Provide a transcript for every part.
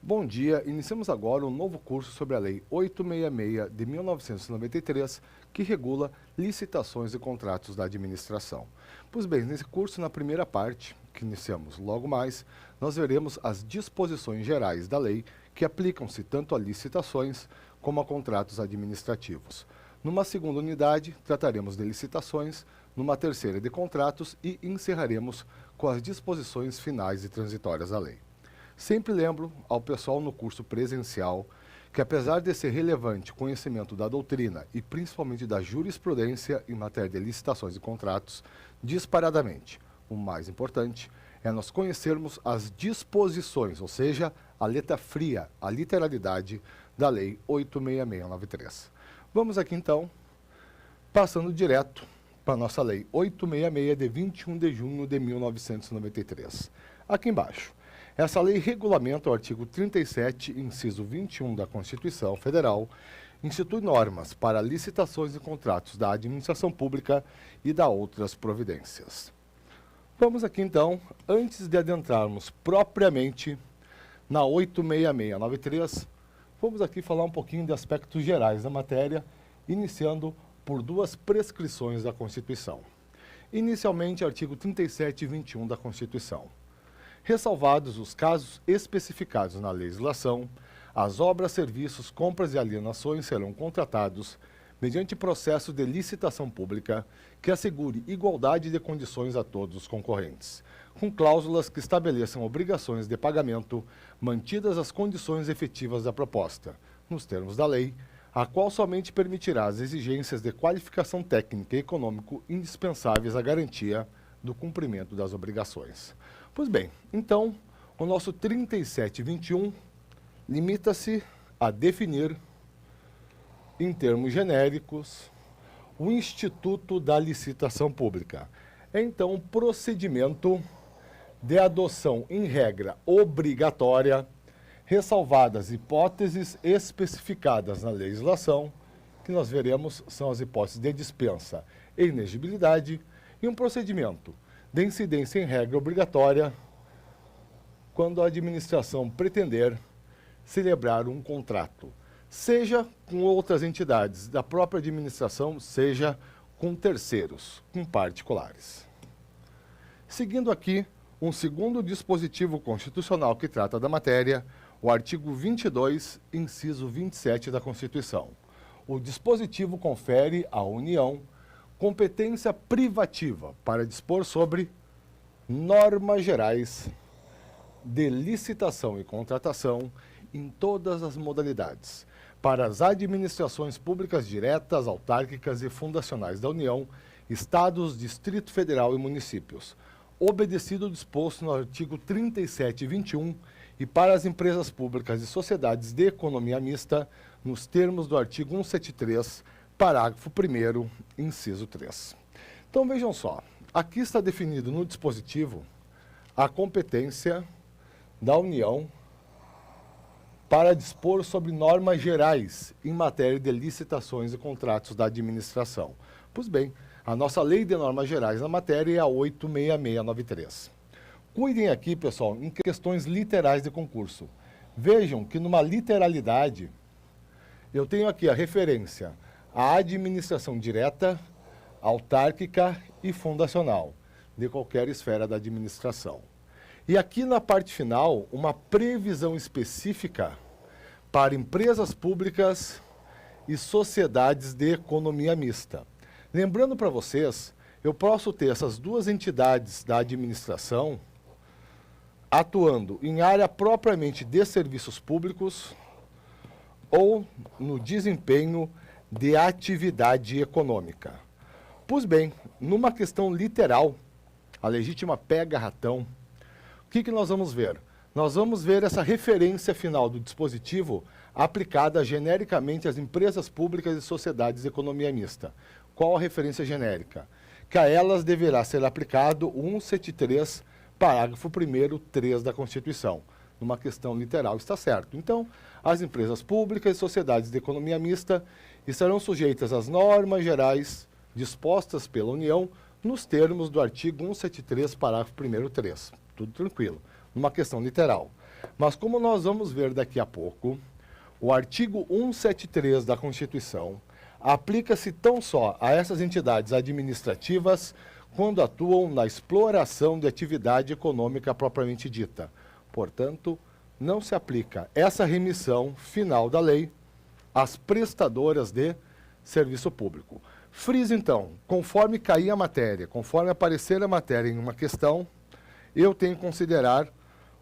Bom dia, iniciamos agora um novo curso sobre a Lei 866 de 1993, que regula licitações e contratos da administração. Pois bem, nesse curso, na primeira parte, que iniciamos logo mais, nós veremos as disposições gerais da lei que aplicam-se tanto a licitações como a contratos administrativos. Numa segunda unidade, trataremos de licitações, numa terceira de contratos e encerraremos com as disposições finais e transitórias da lei. Sempre lembro ao pessoal no curso presencial que, apesar de ser relevante o conhecimento da doutrina e principalmente da jurisprudência em matéria de licitações e contratos, disparadamente, o mais importante é nós conhecermos as disposições, ou seja, a letra fria, a literalidade da Lei 86693. Vamos aqui então, passando direto para a nossa Lei 866 de 21 de junho de 1993. Aqui embaixo. Essa lei regulamenta o artigo 37, inciso 21 da Constituição Federal, institui normas para licitações e contratos da administração pública e da outras providências. Vamos aqui então, antes de adentrarmos propriamente na 86693, vamos aqui falar um pouquinho de aspectos gerais da matéria, iniciando por duas prescrições da Constituição. Inicialmente, artigo 37 e 21 da Constituição. Ressalvados os casos especificados na legislação, as obras, serviços, compras e alienações serão contratados mediante processo de licitação pública que assegure igualdade de condições a todos os concorrentes, com cláusulas que estabeleçam obrigações de pagamento, mantidas as condições efetivas da proposta, nos termos da lei, a qual somente permitirá as exigências de qualificação técnica e econômico indispensáveis à garantia do cumprimento das obrigações. Pois bem, então, o nosso 3721 limita-se a definir, em termos genéricos, o Instituto da Licitação Pública. É, então, um procedimento de adoção em regra obrigatória, ressalvadas hipóteses especificadas na legislação, que nós veremos são as hipóteses de dispensa e inexigibilidade, e um procedimento de incidência em regra obrigatória quando a administração pretender celebrar um contrato, seja com outras entidades da própria administração, seja com terceiros, com particulares. Seguindo aqui, um segundo dispositivo constitucional que trata da matéria, o artigo 22, inciso 27 da Constituição. O dispositivo confere à União competência privativa para dispor sobre normas gerais de licitação e contratação em todas as modalidades, para as administrações públicas diretas, autárquicas e fundacionais da União, Estados, Distrito Federal e municípios, obedecido o disposto no artigo 37 e 21, e para as empresas públicas e sociedades de economia mista, nos termos do artigo 173, parágrafo 1º, inciso 3. Então, vejam só, aqui está definido no dispositivo a competência da União para dispor sobre normas gerais em matéria de licitações e contratos da administração. Pois bem, a nossa lei de normas gerais na matéria é a 86693. Cuidem aqui, pessoal, em questões literais de concurso. Vejam que numa literalidade, eu tenho aqui a referência à administração direta, autárquica e fundacional, de qualquer esfera da administração. E aqui na parte final, uma previsão específica para empresas públicas e sociedades de economia mista. Lembrando para vocês, eu posso ter essas duas entidades da administração atuando em área propriamente de serviços públicos ou no desempenho de atividade econômica. Pois bem, numa questão literal, a legítima pega-ratão, o que nós vamos ver? Nós vamos ver essa referência final do dispositivo aplicada genericamente às empresas públicas e sociedades de economia mista. Qual a referência genérica? Que a elas deverá ser aplicado o 173, parágrafo 1º, 3 da Constituição. Numa questão literal está certo. Então, as empresas públicas e sociedades de economia mista estarão sujeitas às normas gerais dispostas pela União nos termos do artigo 173, parágrafo 1º, 3. Tudo tranquilo. Numa questão literal. Mas como nós vamos ver daqui a pouco, o artigo 173 da Constituição aplica-se tão só a essas entidades administrativas quando atuam na exploração de atividade econômica propriamente dita. Portanto, não se aplica essa remissão final da lei às prestadoras de serviço público. Friso, então, conforme cair a matéria, conforme aparecer a matéria em uma questão, eu tenho que considerar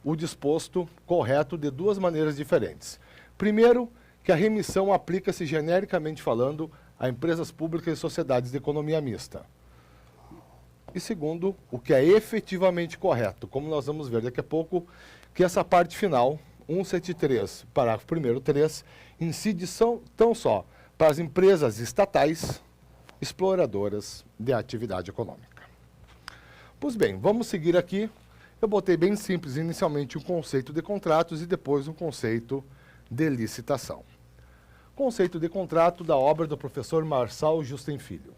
o disposto correto de duas maneiras diferentes. Primeiro, que a remissão aplica-se genericamente falando a empresas públicas e sociedades de economia mista. E segundo, o que é efetivamente correto, como nós vamos ver daqui a pouco, que essa parte final, 173, parágrafo 1º, 3, incide tão só para as empresas estatais exploradoras de atividade econômica. Pois bem, vamos seguir aqui. Eu botei bem simples inicialmente um conceito de contratos e depois um conceito de licitação. Conceito de contrato da obra do professor Marçal Justem Filho.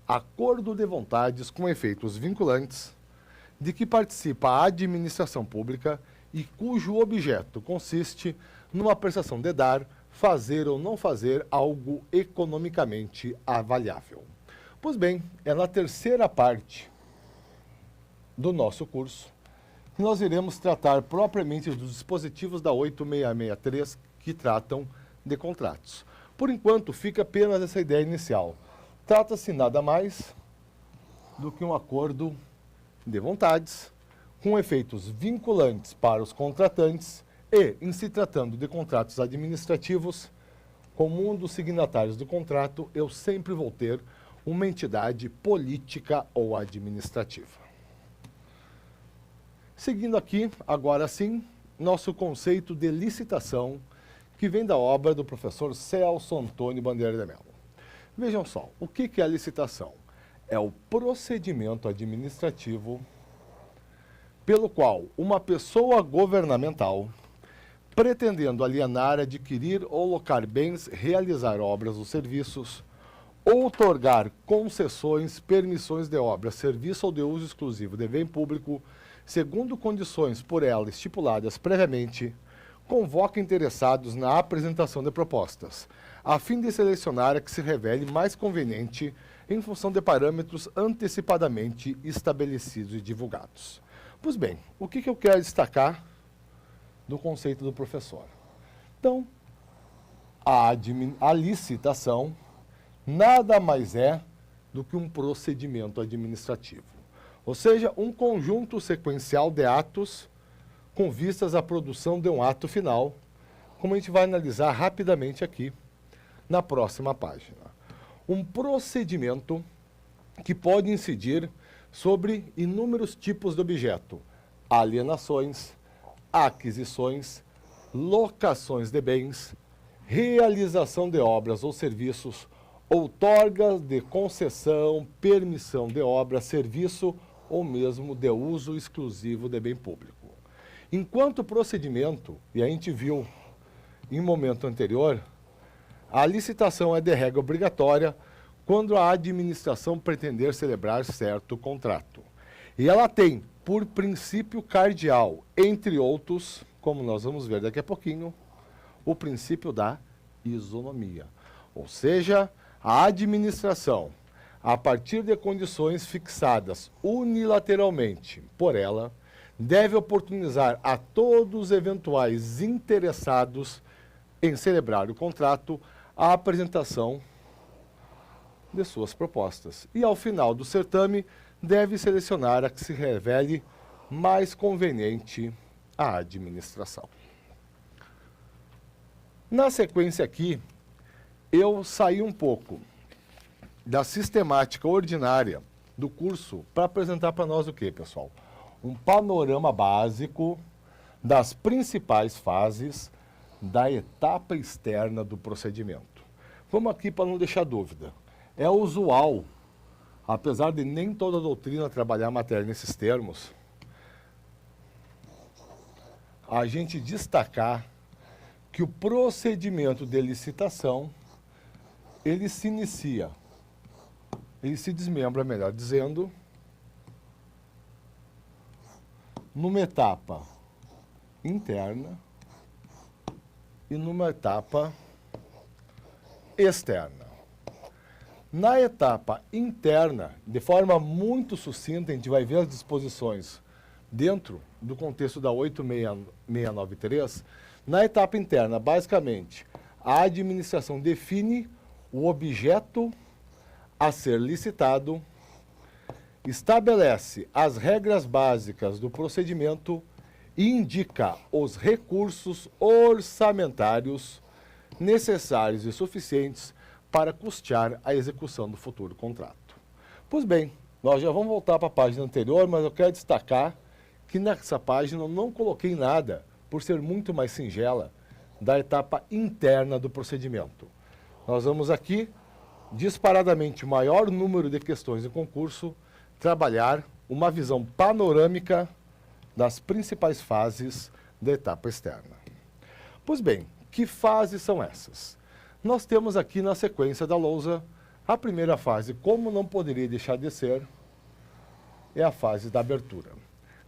Acordo de vontades com efeitos vinculantes de que participa a administração pública e cujo objeto consiste numa prestação de dar, fazer ou não fazer algo economicamente avaliável. Pois bem, é na terceira parte do nosso curso que nós iremos tratar propriamente dos dispositivos da 8663 que tratam de contratos. Por enquanto, fica apenas essa ideia inicial. Trata-se nada mais do que um acordo de vontades com efeitos vinculantes para os contratantes e, em se tratando de contratos administrativos, como um dos signatários do contrato, eu sempre vou ter uma entidade política ou administrativa. Seguindo aqui, agora sim, nosso conceito de licitação, que vem da obra do professor Celso Antônio Bandeira de Mello. Vejam só, o que é a licitação? É o procedimento administrativo pelo qual uma pessoa governamental, pretendendo alienar, adquirir ou locar bens, realizar obras ou serviços, outorgar concessões, permissões de obra, serviço ou de uso exclusivo de bem público, segundo condições por ela estipuladas previamente, convoca interessados na apresentação de propostas, a fim de selecionar a que se revele mais conveniente em função de parâmetros antecipadamente estabelecidos e divulgados. Pois bem, o que eu quero destacar do conceito do professor? Então, a licitação nada mais é do que um procedimento administrativo, ou seja, um conjunto sequencial de atos com vistas à produção de um ato final, como a gente vai analisar rapidamente aqui na próxima página. Um procedimento que pode incidir sobre inúmeros tipos de objeto: alienações, aquisições, locações de bens, realização de obras ou serviços, outorga de concessão, permissão de obra, serviço ou mesmo de uso exclusivo de bem público. Enquanto procedimento, e a gente viu em momento anterior, a licitação é de regra obrigatória quando a administração pretender celebrar certo contrato. E ela tem, por princípio cardeal, entre outros, como nós vamos ver daqui a pouquinho, o princípio da isonomia. Ou seja, a administração, a partir de condições fixadas unilateralmente por ela, deve oportunizar a todos os eventuais interessados em celebrar o contrato a apresentação de suas propostas. E, ao final do certame, deve selecionar a que se revele mais conveniente à administração. Na sequência aqui, eu saí um pouco da sistemática ordinária do curso para apresentar para nós o quê, pessoal? Um panorama básico das principais fases da etapa externa do procedimento. Vamos aqui para não deixar dúvida. É usual, apesar de nem toda a doutrina trabalhar a matéria nesses termos, a gente destacar que o procedimento de licitação, ele se inicia, ele se desmembra, melhor dizendo, numa etapa interna e numa etapa externa. Na etapa interna, de forma muito sucinta, a gente vai ver as disposições dentro do contexto da 86693. Na etapa interna, basicamente, a administração define o objeto a ser licitado, estabelece as regras básicas do procedimento e indica os recursos orçamentários necessários e suficientes para custear a execução do futuro contrato. Pois bem, nós já vamos voltar para a página anterior, mas eu quero destacar que nessa página eu não coloquei nada, por ser muito mais singela, da etapa interna do procedimento. Nós vamos aqui, disparadamente o maior número de questões em concurso, trabalhar uma visão panorâmica das principais fases da etapa externa. Pois bem, que fases são essas? Nós temos aqui na sequência da lousa a primeira fase, como não poderia deixar de ser, é a fase da abertura.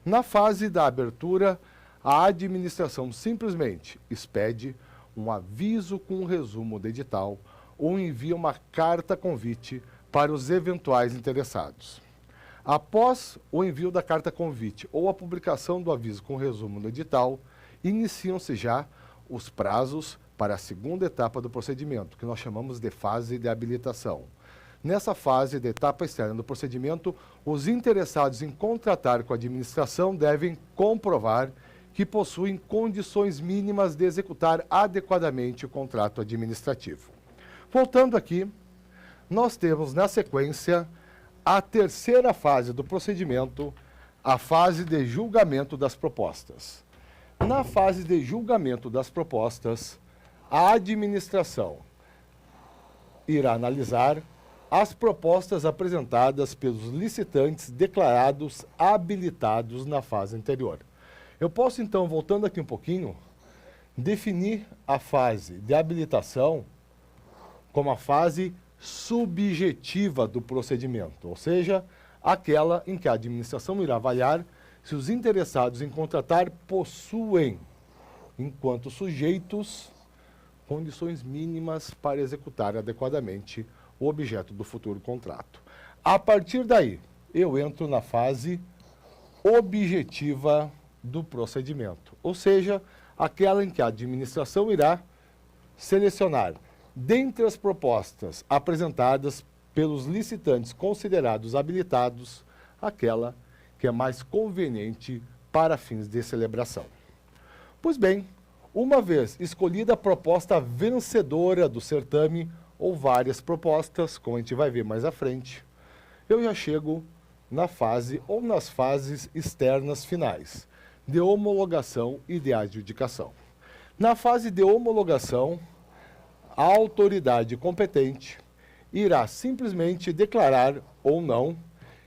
Na fase da abertura, a administração simplesmente expede um aviso com um resumo do edital ou envia uma carta convite para os eventuais interessados. Após o envio da carta convite ou a publicação do aviso com resumo no edital, iniciam-se já os prazos para a segunda etapa do procedimento, que nós chamamos de fase de habilitação. Nessa fase da etapa externa do procedimento, os interessados em contratar com a administração devem comprovar que possuem condições mínimas de executar adequadamente o contrato administrativo. Voltando aqui, nós temos na sequência a terceira fase do procedimento, a fase de julgamento das propostas. Na fase de julgamento das propostas, a administração irá analisar as propostas apresentadas pelos licitantes declarados habilitados na fase anterior. Eu posso, então, voltando aqui um pouquinho, definir a fase de habilitação como a fase subjetiva do procedimento, ou seja, aquela em que a administração irá avaliar se os interessados em contratar possuem, enquanto sujeitos, condições mínimas para executar adequadamente o objeto do futuro contrato. A partir daí, eu entro na fase objetiva do procedimento, ou seja, aquela em que a administração irá selecionar, dentre as propostas apresentadas pelos licitantes considerados habilitados, aquela que é mais conveniente para fins de celebração. Pois bem, uma vez escolhida a proposta vencedora do certame, ou várias propostas, como a gente vai ver mais à frente, eu já chego na fase ou nas fases externas finais, de homologação e de adjudicação. Na fase de homologação, a autoridade competente irá simplesmente declarar ou não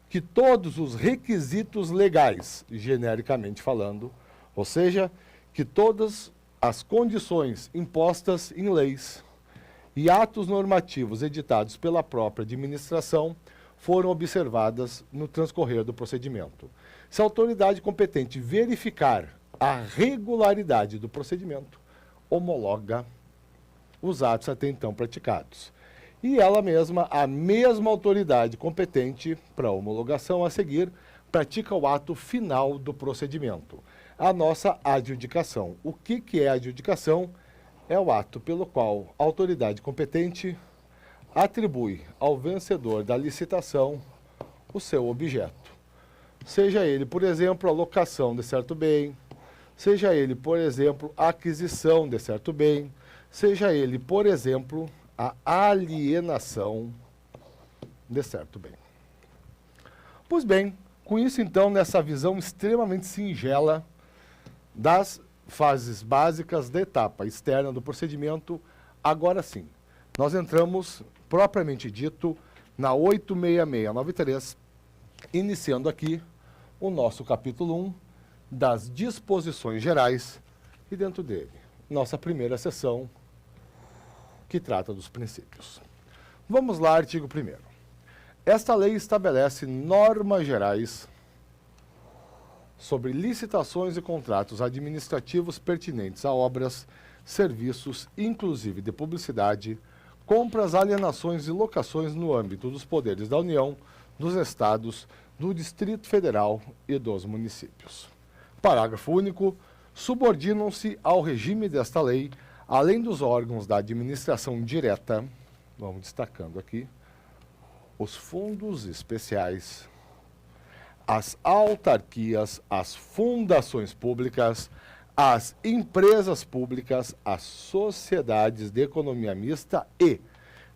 que todos os requisitos legais, genericamente falando, ou seja, que todas as condições impostas em leis e atos normativos editados pela própria administração foram observadas no transcorrer do procedimento. Se a autoridade competente verificar a regularidade do procedimento, homologa os atos até então praticados. E ela mesma, a mesma autoridade competente para homologação a seguir, pratica o ato final do procedimento, a nossa adjudicação. O que é a adjudicação? É o ato pelo qual a autoridade competente atribui ao vencedor da licitação o seu objeto. Seja ele, por exemplo, a locação de certo bem, seja ele, por exemplo, a aquisição de certo bem, seja ele, por exemplo, a alienação de certo bem. Pois bem, com isso então, nessa visão extremamente singela das fases básicas da etapa externa do procedimento, agora sim, nós entramos, propriamente dito, na 86693, iniciando aqui o nosso capítulo 1 das disposições gerais e dentro dele, nossa primeira seção, que trata dos princípios. Vamos lá, artigo 1º. Esta lei estabelece normas gerais sobre licitações e contratos administrativos pertinentes a obras, serviços, inclusive de publicidade, compras, alienações e locações no âmbito dos poderes da União, dos Estados, do Distrito Federal e dos municípios. Parágrafo único. Subordinam-se ao regime desta lei, além dos órgãos da administração direta, vamos destacando aqui, os fundos especiais, as autarquias, as fundações públicas, as empresas públicas, as sociedades de economia mista e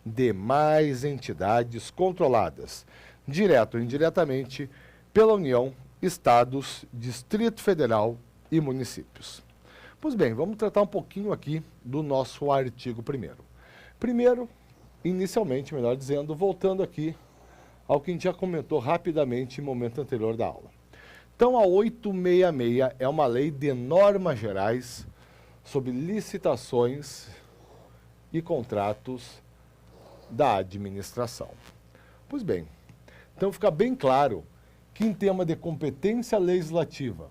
demais entidades controladas, direto ou indiretamente, pela União, Estados, Distrito Federal e municípios. Pois bem, vamos tratar um pouquinho aqui do nosso artigo 1º. Primeiro, inicialmente, melhor dizendo, voltando aqui ao que a gente já comentou rapidamente no momento anterior da aula. Então, a 866 é uma lei de normas gerais sobre licitações e contratos da administração. Pois bem, então fica bem claro que em tema de competência legislativa,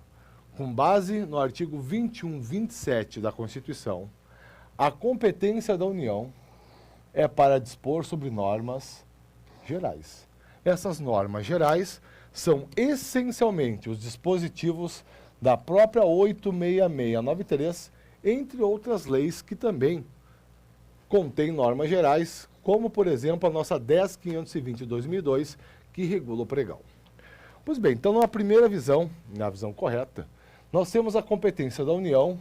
com base no artigo 21, 27 da Constituição, a competência da União é para dispor sobre normas gerais. Essas normas gerais são essencialmente os dispositivos da própria 86693, entre outras leis que também contêm normas gerais, como, por exemplo, a nossa 10.520 de 2002, que regula o pregão. Pois bem, então, na primeira visão, na visão correta, nós temos a competência da União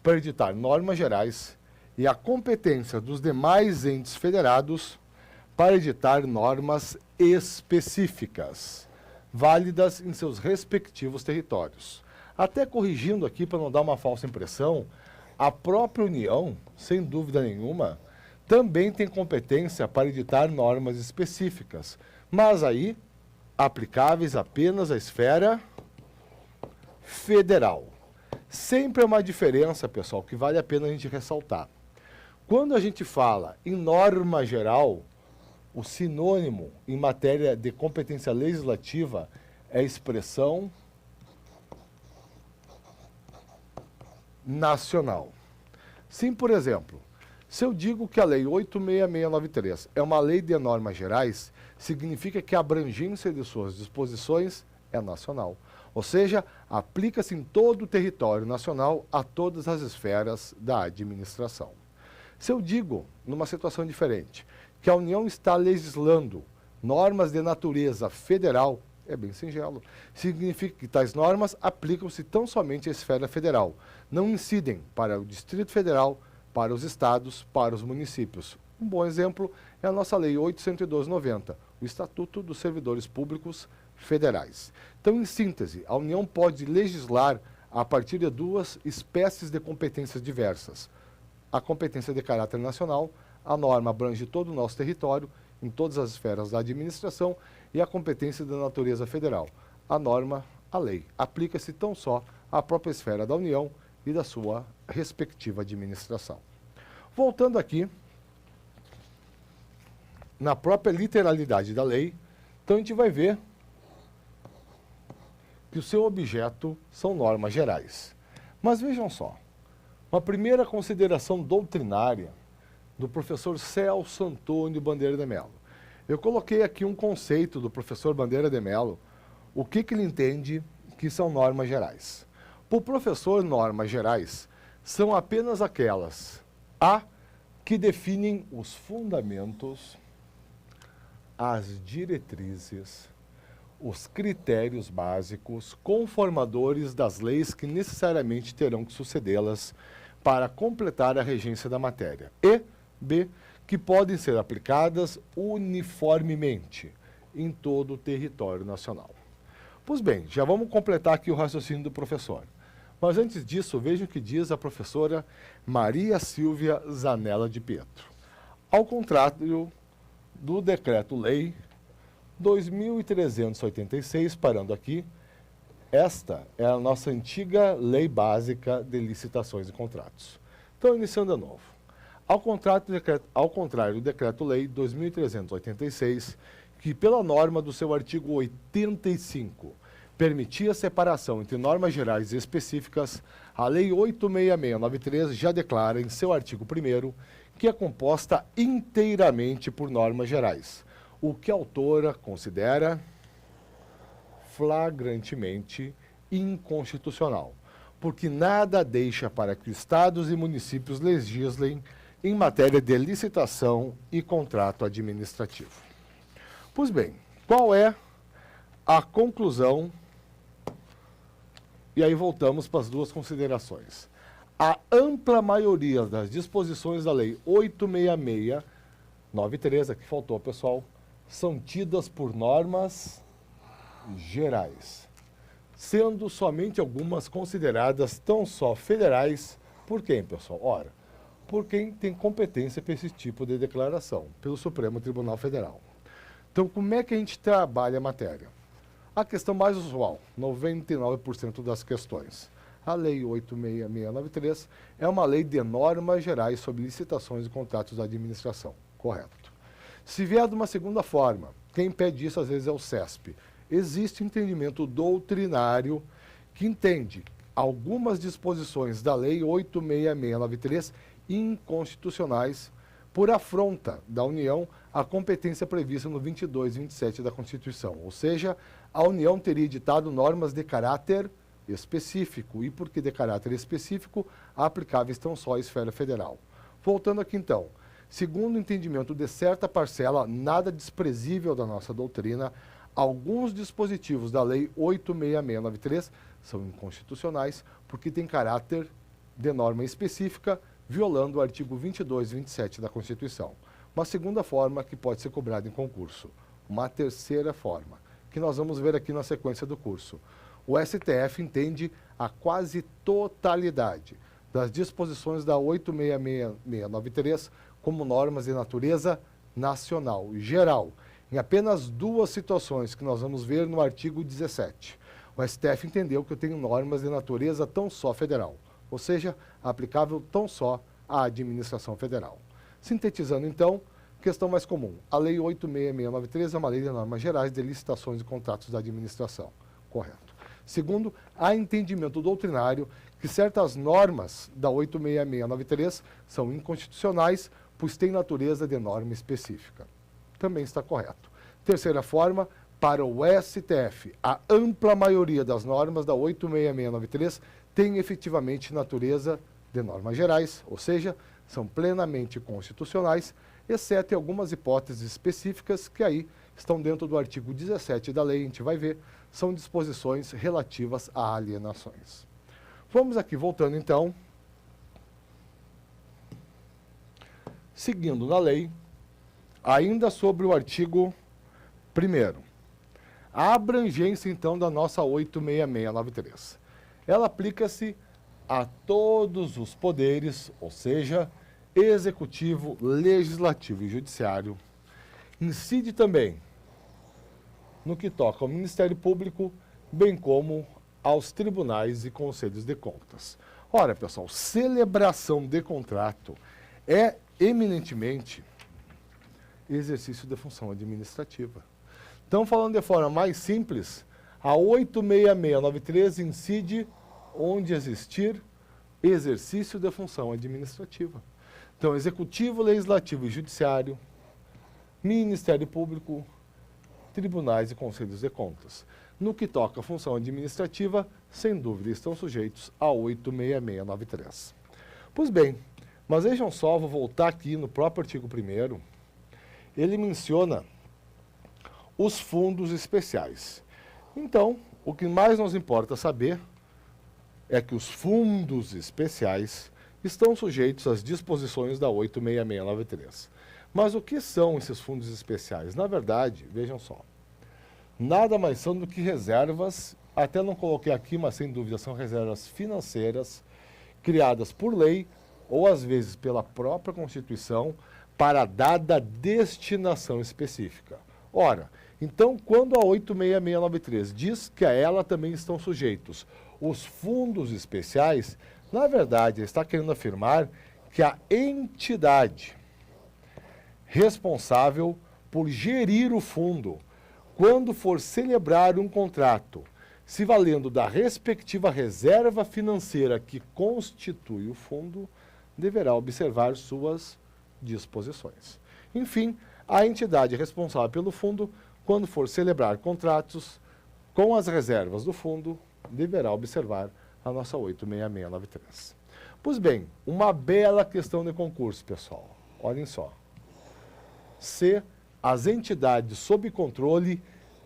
para editar normas gerais e a competência dos demais entes federados para editar normas específicas, válidas em seus respectivos territórios. Até corrigindo aqui para não dar uma falsa impressão, a própria União, sem dúvida nenhuma, também tem competência para editar normas específicas, mas aí aplicáveis apenas à esfera federal. Sempre é uma diferença, pessoal, que vale a pena a gente ressaltar. Quando a gente fala em norma geral, o sinônimo em matéria de competência legislativa é a expressão nacional. Sim, por exemplo, se eu digo que a Lei 86693 é uma lei de normas gerais, significa que a abrangência de suas disposições é nacional. Ou seja, aplica-se em todo o território nacional a todas as esferas da administração. Se eu digo, numa situação diferente, que a União está legislando normas de natureza federal, é bem singelo. Significa que tais normas aplicam-se tão somente à esfera federal, não incidem para o Distrito Federal, para os estados, para os municípios. Um bom exemplo é a nossa Lei 802/90, o Estatuto dos Servidores Públicos Federais. Então, em síntese, a União pode legislar a partir de duas espécies de competências diversas. A competência de caráter nacional, a norma abrange todo o nosso território, em todas as esferas da administração, e a competência da natureza federal. A norma, a lei, aplica-se tão só à própria esfera da União e da sua respectiva administração. Voltando aqui, na própria literalidade da lei, então a gente vai ver que o seu objeto são normas gerais. Mas vejam só, uma primeira consideração doutrinária do professor Celso Antônio Bandeira de Mello. Eu coloquei aqui um conceito do professor Bandeira de Mello, o que ele entende que são normas gerais. Para o professor, normas gerais são apenas aquelas que definem os fundamentos, as diretrizes, os critérios básicos, conformadores das leis que necessariamente terão que sucedê-las para completar a regência da matéria. E, B, que podem ser aplicadas uniformemente em todo o território nacional. Pois bem, já vamos completar aqui o raciocínio do professor. Mas antes disso, vejam o que diz a professora Maria Silvia Zanella de Pietro. Ao contrário do Decreto-Lei 2.386, parando aqui, esta é a nossa antiga Lei Básica de Licitações e Contratos. Então, iniciando de novo. Ao contrário do Decreto-Lei 2.386, que pela norma do seu artigo 85, permitia separação entre normas gerais e específicas, a Lei 86693 já declara em seu artigo 1º que é composta inteiramente por normas gerais, o que a autora considera flagrantemente inconstitucional, porque nada deixa para que estados e municípios legislem em matéria de licitação e contrato administrativo. Pois bem, qual é a conclusão? E aí voltamos para as duas considerações. A ampla maioria das disposições da Lei 86693, aqui faltou, pessoal, são tidas por normas gerais, sendo somente algumas consideradas tão só federais. Por quem, pessoal? Ora, por quem tem competência para esse tipo de declaração, pelo Supremo Tribunal Federal. Então, como é que a gente trabalha a matéria? A questão mais usual, 99% das questões. A Lei 86693 é uma lei de normas gerais sobre licitações e contratos da administração. Correto. Se vier de uma segunda forma, quem pede isso às vezes é o CESP. Existe entendimento doutrinário que entende algumas disposições da Lei 86693 inconstitucionais por afronta da União à competência prevista no 22 e 27 da Constituição. Ou seja, a União teria editado normas de caráter específico. E por que de caráter específico? Aplicáveis tão só à esfera federal. Voltando aqui então, segundo o entendimento de certa parcela nada desprezível da nossa doutrina, alguns dispositivos da Lei 86693 são inconstitucionais porque têm caráter de norma específica, violando o artigo 22 e 27 da Constituição. Uma segunda forma que pode ser cobrada em concurso. Uma terceira forma, que nós vamos ver aqui na sequência do curso. O STF entende a quase totalidade das disposições da 86693 como normas de natureza nacional, geral, em apenas duas situações que nós vamos ver no artigo 17. O STF entendeu que eu tenho normas de natureza tão só federal, ou seja, aplicável tão só à administração federal. Sintetizando então, questão mais comum. A Lei 86693 é uma lei de normas gerais de licitações e contratos da administração. Correto. Segundo, há entendimento doutrinário que certas normas da 86693 são inconstitucionais, pois têm natureza de norma específica. Também está correto. Terceira forma, para o STF, a ampla maioria das normas da 86693 tem efetivamente natureza de normas gerais, ou seja, são plenamente constitucionais, exceto em algumas hipóteses específicas que aí estão dentro do artigo 17 da lei, a gente vai ver, são disposições relativas a alienações. Vamos aqui, voltando então, seguindo na lei, ainda sobre o artigo 1º, a abrangência então da nossa 86693. Ela aplica-se a todos os poderes, ou seja, executivo, legislativo e judiciário. Incide também no que toca ao Ministério Público, bem como aos tribunais e conselhos de contas. Ora, pessoal, celebração de contrato é eminentemente exercício de função administrativa. Então, falando de forma mais simples, a 86693 incide onde existir exercício de função administrativa. Então, Executivo, Legislativo e Judiciário, Ministério Público, tribunais e conselhos de contas. No que toca à função administrativa, sem dúvida, estão sujeitos a 86693. Pois bem, mas vejam só, vou voltar aqui no próprio artigo 1º, ele menciona os fundos especiais. Então, o que mais nos importa saber é que os fundos especiais estão sujeitos às disposições da 86693. Mas o que são esses fundos especiais? Na verdade, vejam só, nada mais são do que reservas, até não coloquei aqui, mas sem dúvida são reservas financeiras, criadas por lei, ou às vezes pela própria Constituição, para dada destinação específica. Ora, então, quando a 86693 diz que a ela também estão sujeitos os fundos especiais, na verdade, está querendo afirmar que a entidade responsável por gerir o fundo, quando for celebrar um contrato se valendo da respectiva reserva financeira que constitui o fundo, deverá observar suas disposições. Enfim, a entidade responsável pelo fundo, quando for celebrar contratos com as reservas do fundo, deverá observar a nossa 86693. Pois bem, uma bela questão de concurso, pessoal. Olhem só. Se as entidades sob controle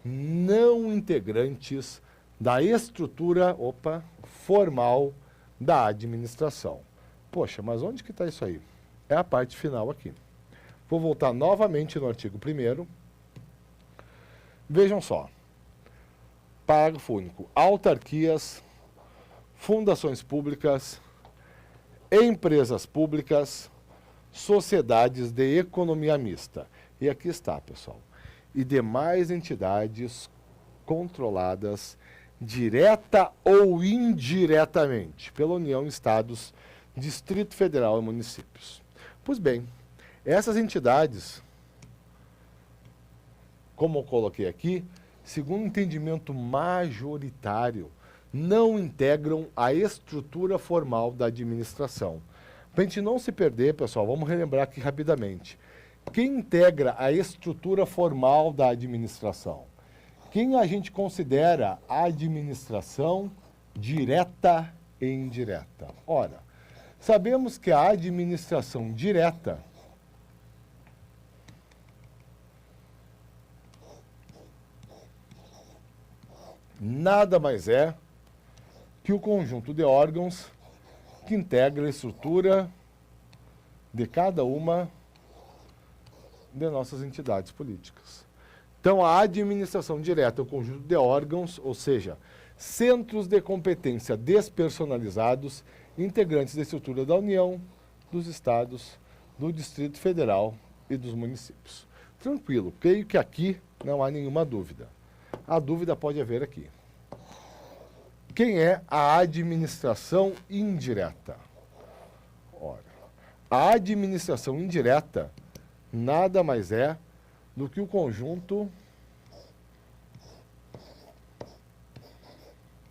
não integrantes da estrutura formal da administração. Poxa, mas onde que está isso aí? É a parte final aqui. Vou voltar novamente no artigo 1º. Vejam só. Parágrafo único. Autarquias, fundações públicas, empresas públicas, sociedades de economia mista. E aqui está, pessoal. E demais entidades controladas direta ou indiretamente pela União, Estados, Distrito Federal e municípios. Pois bem, essas entidades, como eu coloquei aqui, segundo o entendimento majoritário, não integram a estrutura formal da administração. Para a gente não se perder, pessoal, vamos relembrar aqui rapidamente. Quem integra a estrutura formal da administração? Quem a gente considera administração direta e indireta? Ora, sabemos que a administração direta nada mais é que o conjunto de órgãos que integra a estrutura de cada uma de nossas entidades políticas. Então, a administração direta é o conjunto de órgãos, ou seja, centros de competência despersonalizados, integrantes da estrutura da União, dos Estados, do Distrito Federal e dos municípios. Tranquilo, creio que aqui não há nenhuma dúvida. A dúvida pode haver aqui. Quem é a administração indireta? Ora, a administração indireta nada mais é do que o conjunto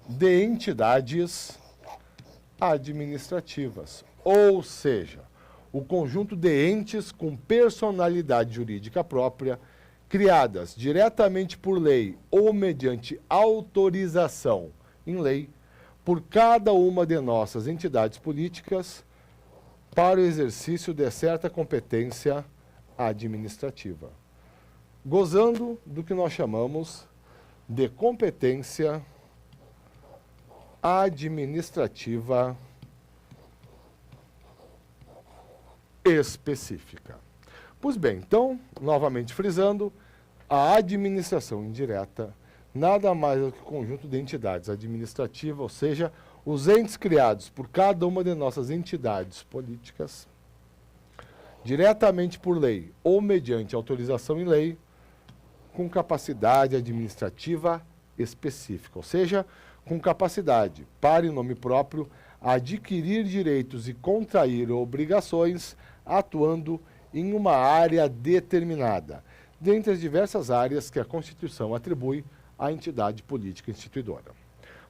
de entidades administrativas, ou seja, o conjunto de entes com personalidade jurídica própria, criadas diretamente por lei ou mediante autorização em lei, por cada uma de nossas entidades políticas, para o exercício de certa competência administrativa, gozando do que nós chamamos de competência administrativa específica. Pois bem, então, novamente frisando, a administração indireta nada mais do que o conjunto de entidades administrativas, ou seja, os entes criados por cada uma de nossas entidades políticas, diretamente por lei ou mediante autorização em lei, com capacidade administrativa específica, ou seja, com capacidade, para em nome próprio, adquirir direitos e contrair obrigações, atuando em uma área determinada, dentre as diversas áreas que a Constituição atribui à entidade política instituidora.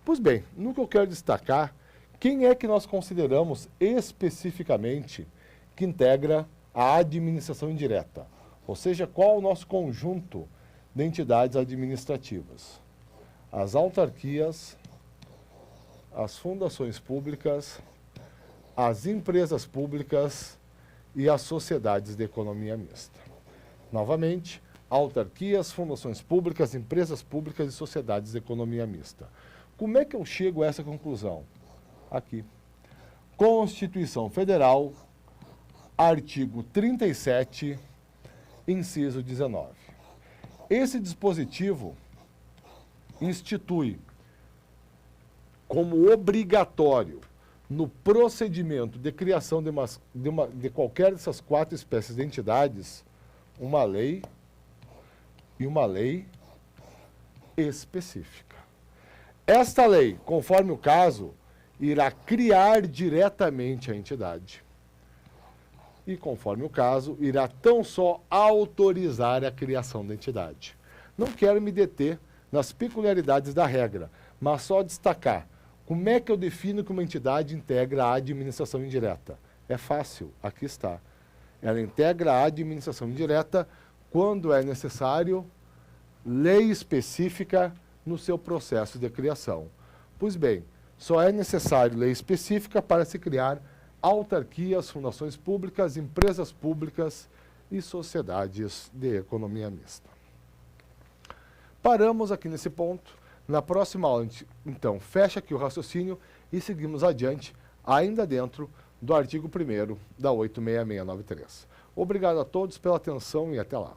Pois bem, no que eu quero destacar, quem é que nós consideramos especificamente que integra a administração indireta? Ou seja, qual o nosso conjunto de entidades administrativas? As autarquias, as fundações públicas, as empresas públicas e as sociedades de economia mista. Novamente, autarquias, fundações públicas, empresas públicas e sociedades de economia mista. Como é que eu chego a essa conclusão? Aqui. Constituição Federal, artigo 37, inciso 19. Esse dispositivo institui como obrigatório no procedimento de criação de qualquer dessas 4 espécies de entidades uma lei e uma lei específica. Esta lei, conforme o caso, irá criar diretamente a entidade e, conforme o caso, irá tão só autorizar a criação da entidade. Não quero me deter nas peculiaridades da regra, mas só destacar. Como é que eu defino que uma entidade integra a administração indireta? É fácil, aqui está. Ela integra a administração indireta quando é necessário lei específica no seu processo de criação. Pois bem, só é necessário lei específica para se criar autarquias, fundações públicas, empresas públicas e sociedades de economia mista. Paramos aqui nesse ponto. Na próxima aula, então, fecha aqui o raciocínio e seguimos adiante, ainda dentro do artigo 1º da 86693. Obrigado a todos pela atenção e até lá.